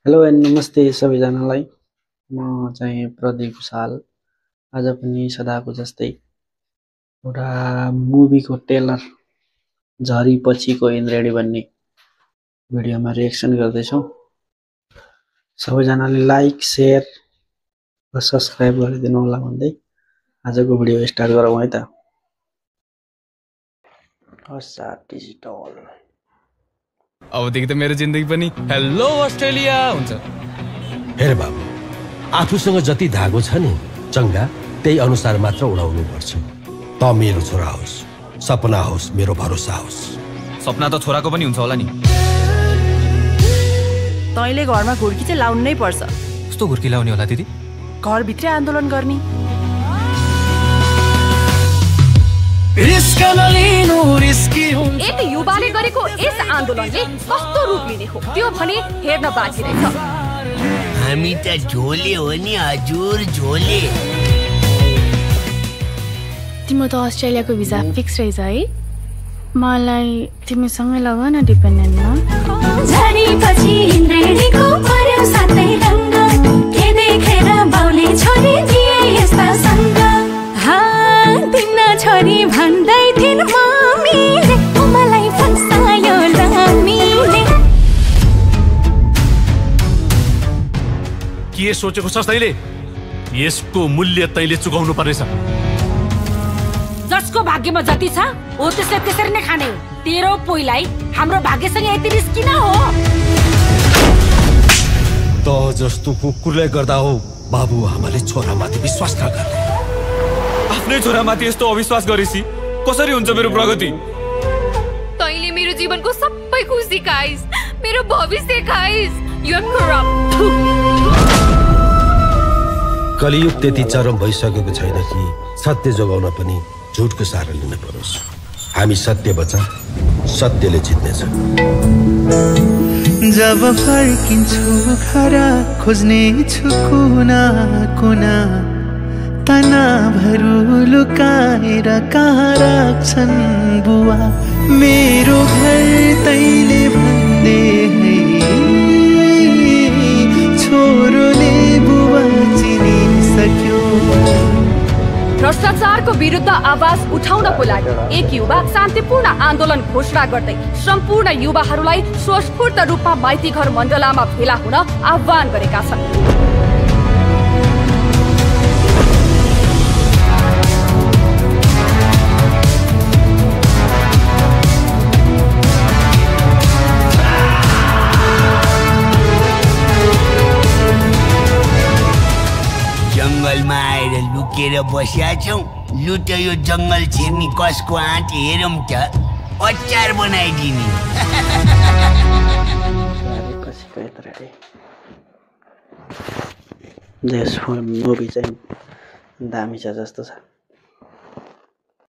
Hello and नमस्ते सबैजनालाई। म चाहिँ प्रदीप भुषाल। आज पनि सदाको जस्तै एउटा मुभीको ट्रेलर झरी पछिको इन्द्रेणी भन्ने भिडियोमा रिएक्सन गर्दैछौँ। सबैजनाले लाइक सेयर र सब्सक्राइब गरिदिनु होला भन्दै आजको भिडियो स्टार्ट गरौँ है त। हसा डिजिटल अबदेखि त मेरो जिन्दगी पनि हेलो अस्ट्रेलिया हुन्छ। हेर बाबु, आफूसँग जति धागो छ नि चङ्गा त्यही अनुसार मात्र उडाउनु पर्छ। त मेरो छोरा होस्, सपना होस्, मेरो भरोसा होस्। सपना त छोराको पनि हुन्छ होला नि। तैँले घरमा घुर्की चाहिँ लाउनु नै पर्छ। कस्तो घुर्की लाउने होला दिदी? घरभित्रै आन्दोलन गर्ने। एक युवाले गरेको यस आन्दोलनले कस्तो रूप लिने हो त्यो भने हेर्न बाँकी रहेछ। हामी त झोले हो नि हजुर, झोले। तिम्रो त अस्ट्रेलियाको भिजा फिक्स रहेछ है? मलाई तिमीसँगै लग न डिपेन्डेन्टमा। झरीपछि इन्द्रेणीको पर्यो सातै रङ्ग, के देखेर बाउले छोरी दिए यस्ता सङ्ग। तिन छोरी भन्दै थिइन् मम्मीले, मलाई फसायो लामीले। के सोचेको छस् तैँले? यसको मूल्य तैँले चुकाउनु पर्नेछ। जसको भाग्यमा जति छ हो त्यसले त्यसरी नै खाने हो। तेरो पोइलाई हाम्रो भाग्यसँग यति रिस किन हो? त जस्तो कुकुरले गर्दा हो बाबु आमाले छोरामाथि विश्वास नगर्ने। आफ्नै छोरामाथि यस्तो अविश्वास गरेपछि कसरी हुन्छ मेरो प्रगति? तैँले मेरो जीवनको सबै खुसी खाइस्, मेरो भविष्य खाइस्। You are corrupt. कलियुग त्यति चरम भइसकेको छैन कि सत्य जोगाउन पनि झुटको सहारा लिन परोस्। हामी सत्य बचा, सत्यले जित्नेछ। जब फर्किन्छु घर खोज्ने छु कुना कुना, तनावहरू लुकाएर कहाँ राख्छन् बुवा। मेरो घर तैँले भन्दै है, छोरोले बुवा चिनिसक्यो। भ्रष्टाचारको विरुद्ध आवाज उठाउनको लागि एक युवा शान्तिपूर्ण आन्दोलन घोषणा गर्दै सम्पूर्ण युवाहरूलाई स्वस्फूर्त रूपमा माइती घर मण्डलामा भेला हुन आह्वान गरेका छन्। जङ्गलमा आएर लुकेर बसिया छौँ। लुट यो जङ्गल छिर्ने कसको आँट हेरौँ त, अचार बनाइदिने। मुभी चाहिँ दामी छ जस्तो छ।